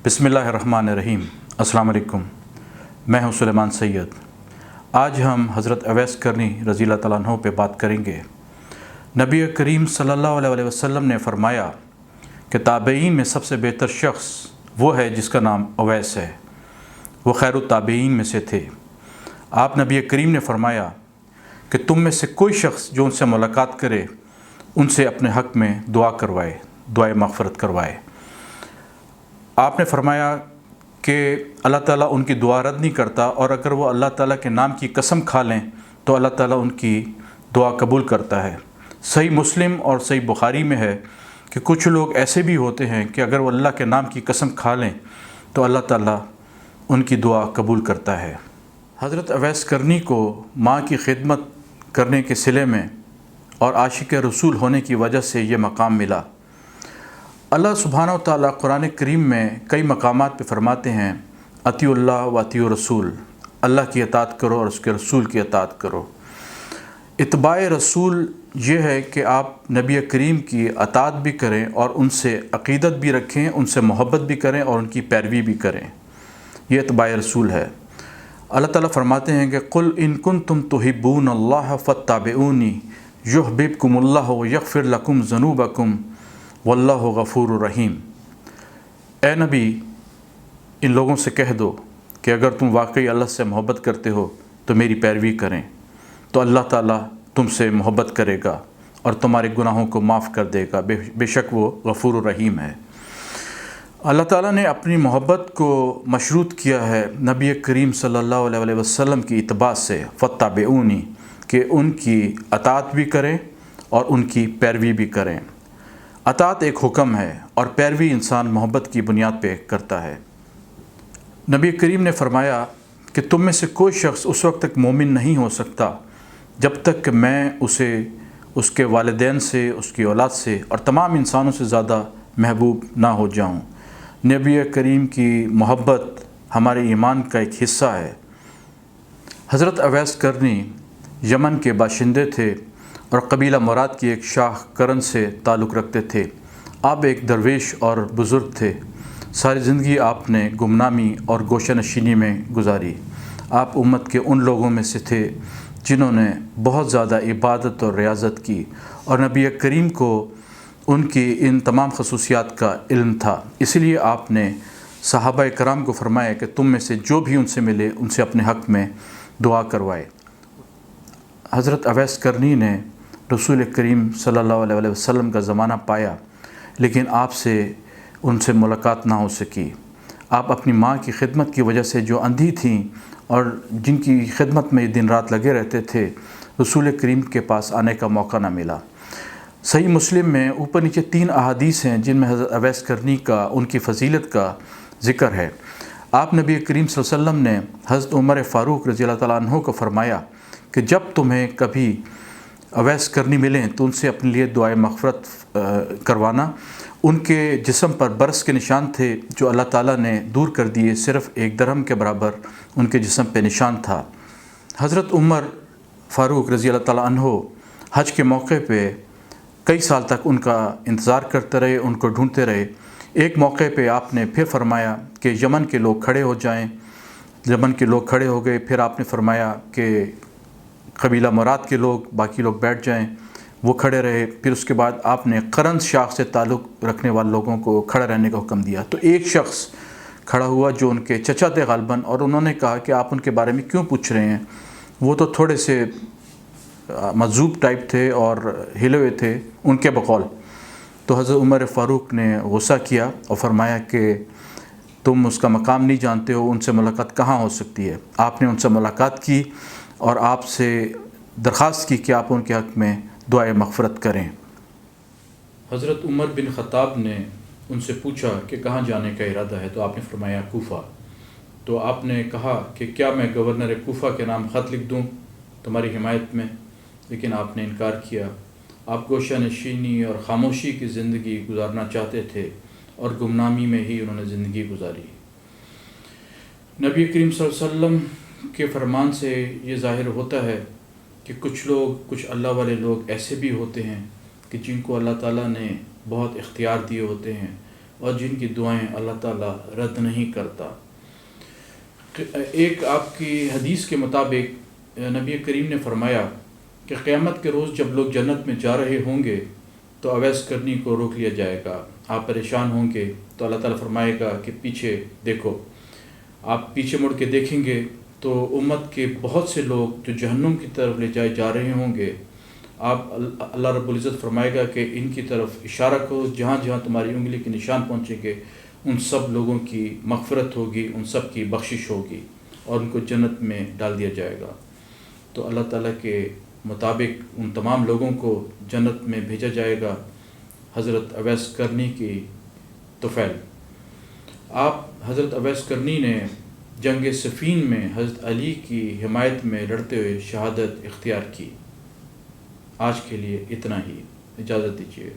बिस्मिल्लाहिर्रहमानिर्रहीम। अस्सलाम वालेकुम। मैं हूं सुलेमान सैयद। आज हम हज़रत अवैस करनी रज़ी अल्लाह तआला अन्हु पे बात करेंगे। नबी करीम सल्लल्लाहु अलैहि वसल्लम ने फ़रमाया कि ताबईन में सबसे बेहतर शख्स वो है जिसका नाम अवैस है। वो खैरुत ताबईन में से थे। आप नबी करीम ने फ़रमाया कि तुम में से कोई शख्स जो उनसे मुलाकात करे उनसे अपने हक़ में दुआ करवाए, दुआए मग़फ़िरत करवाए। आपने फ़रमाया कि अल्लाह ताला उनकी दुआ रद्द नहीं करता, और अगर वो अल्लाह ताला के नाम की कसम खा लें तो अल्लाह ताला उनकी दुआ कबूल करता है। सही मुस्लिम और सही बुखारी में है कि कुछ लोग ऐसे भी होते हैं कि अगर वो अल्लाह के नाम की कसम खा लें तो अल्लाह ताला उनकी दुआ कबूल करता है। हज़रत अवैस करनी को माँ की खिदमत करने के सिले में और आशिक रसूल होने की वजह से ये मकाम मिला। अल्लाह सुब्हानहू व तआला कुरान करीम में कई मकामात पे फ़रमाते हैं, अतिउल्लाह व अतिउ रसूल, अल्लाह की अताअत करो और उसके रसूल की अताअत करो। इत्बाए रसूल ये है कि आप नबी करीम की अताअत भी करें और उनसे अक़ीदत भी रखें, उनसे मोहब्बत भी करें और उनकी पैरवी भी करें। ये इत्बाए रसूल है। अल्लाह ताला फ़रमाते हैं कि कुल इन कुंतुम तुहिब्बूनल्लाह फत्तबिऊनी युहब्बिबकुमुल्लाह व यग़फ़िर लकुम ज़ुनूबकुम वल्लाहु गफ़ूरुर रहीम। ए नबी, इन लोगों से कह दो कि अगर तुम वाकई अल्लाह से मोहब्बत करते हो तो मेरी पैरवी करें, तो अल्लाह ताला तुमसे मोहब्बत करेगा और तुम्हारे गुनाहों को माफ़ कर देगा। बेशक वो गफ़ूरुर रहीम है। अल्लाह ताला ने अपनी मोहब्बत को मशरूत किया है नबी करीम सल्लल्लाहु अलैहि वसल्लम की इत्बा से, फत्तबिऊनी, कि उनकी अताअत भी करें और उनकी पैरवी भी करें। अताअत एक हुक्म है और पैरवी इंसान मोहब्बत की बुनियाद पे करता है। नबी करीम ने फ़रमाया कि तुम में से कोई शख्स उस वक्त तक मोमिन नहीं हो सकता जब तक कि मैं उसे उसके वालिदैन से, उसकी औलाद से और तमाम इंसानों से ज़्यादा महबूब ना हो जाऊं। नबी करीम की मोहब्बत हमारे ईमान का एक हिस्सा है। हज़रत अवैस करनी यमन के बाशिंदे थे और कबीला मुराद की एक शाह करन से ताल्लुक़ रखते थे। आप एक दरवेश और बुज़ुर्ग थे। सारी ज़िंदगी आपने गुमनामी और गोशा नशीनी में गुजारी। आप उम्मत के उन लोगों में से थे जिन्होंने बहुत ज़्यादा इबादत और रियाज़त की, और नबी करीम को उनकी इन तमाम खसूसियात का इल्म था। इसलिए आपने सहाबा कराम को फ़रमाया कि तुम में से जो भी उनसे मिले उनसे अपने हक़ में दुआ करवाए। हज़रत अवैस करनी ने रसूल करीम सल्लल्लाहु अलैहि वसल्लम का ज़माना पाया, लेकिन आपसे उनसे मुलाकात ना हो सकी। आप अपनी माँ की खिदमत की वजह से जो अंधी थीं और जिनकी खिदमत में दिन रात लगे रहते थे, रसूल करीम के पास आने का मौका ना मिला। सही मुस्लिम में ऊपर नीचे 3 अहादीस हैं जिनमें हज़रत अवैस करनी का, उनकी फ़जीलत का ज़िक्र है। आप नबी करीम सल्लल्लाहु अलैहि वसल्लम ने हज़रत उमर फ़ारूक रज़ी अल्लाह तआला अन्हु को फ़रमाया कि जब तुम्हें कभी अवैस करनी मिलें तो उनसे अपने लिए दुआए मग़फ़िरत करवाना। उनके जिस्म पर बरस के निशान थे जो अल्लाह ताला ने दूर कर दिए। सिर्फ़ 1 दरहम के बराबर उनके जिस्म पे निशान था। हज़रत उमर फ़ारूक रज़ी अल्लाह ताला अन्हो हज के मौके पे कई साल तक उनका इंतज़ार करते रहे, उनको ढूंढते रहे। एक मौके पे आपने फिर फ़रमाया कि यमन के लोग खड़े हो जाएँ। यमन के लोग खड़े हो गए। फिर आपने फ़रमाया कि कबीला मुराद के लोग, बाकी लोग बैठ जाएं। वो खड़े रहे। फिर उसके बाद आपने करन शाख से ताल्लुक़ रखने वाले लोगों को खड़ा रहने का हुक्म दिया। तो एक शख्स खड़ा हुआ जो उनके चचा थे ग़ालिबन, और उन्होंने कहा कि आप उनके बारे में क्यों पूछ रहे हैं, वो तो थोड़े से मजूब टाइप थे और हिले हुए थे उनके बकौल। तो हज़रत उमर फ़ारूक ने गुस्सा किया और फ़रमाया कि तुम उसका मकाम नहीं जानते हो, उनसे मुलाकात कहाँ हो सकती है। आपने उनसे मुलाकात की और आपसे दरख्वास्त की कि आप उनके हक़ में दुआए मग़फ़िरत करें। हज़रत उमर बिन ख़त्ताब ने उनसे पूछा कि कहाँ जाने का इरादा है, तो आपने फ़रमाया कूफ़ा। तो आपने कहा कि क्या मैं गवर्नर कूफ़ा के नाम ख़त लिख दूँ तुम्हारी हिमायत में, लेकिन आपने इनकार किया। आप गोशा नशीनी और ख़ामोशी की ज़िंदगी गुजारना चाहते थे और गुमनामी में ही उन्होंने ज़िंदगी गुजारी। नबी करीम सल्लल्लाहु अलैहि वसल्लम के फ़रमान से ये ज़ाहिर होता है कि कुछ लोग, कुछ अल्लाह वाले लोग ऐसे भी होते हैं कि जिनको अल्लाह ताला ने बहुत इख्तियार दिए होते हैं اور جن کی دعائیں اللہ تعالیٰ رد نہیں کرتا۔ ایک آپ کی حدیث کے مطابق نبی کریم نے فرمایا کہ قیامت کے روز جب لوگ جنت میں جا رہے ہوں گے تو اویس کرنی کو روک لیا جائے گا۔ آپ پریشان ہوں گے تو اللہ تعالیٰ فرمائے گا کہ پیچھے دیکھو۔ آپ پیچھے مڑ کے دیکھیں گے تو امت کے بہت سے لوگ جو جہنم کی طرف لے جائے جا رہے ہوں گے، آپ اللہ رب العزت فرمائے گا کہ ان کی طرف اشارہ کرو، جہاں جہاں تمہاری انگلی کے نشان پہنچیں گے ان سب لوگوں کی مغفرت ہوگی، ان سب کی بخشش ہوگی اور ان کو جنت میں ڈال دیا جائے گا۔ تو اللہ تعالیٰ کے مطابق ان تمام لوگوں کو جنت میں بھیجا جائے گا حضرت اویس کرنی کی طفیل۔ آپ حضرت اویس کرنی نے جنگ صفین میں حضرت علی کی حمایت میں لڑتے ہوئے شہادت اختیار کی۔ آج کے لیے اتنا ہی، اجازت دیجیے۔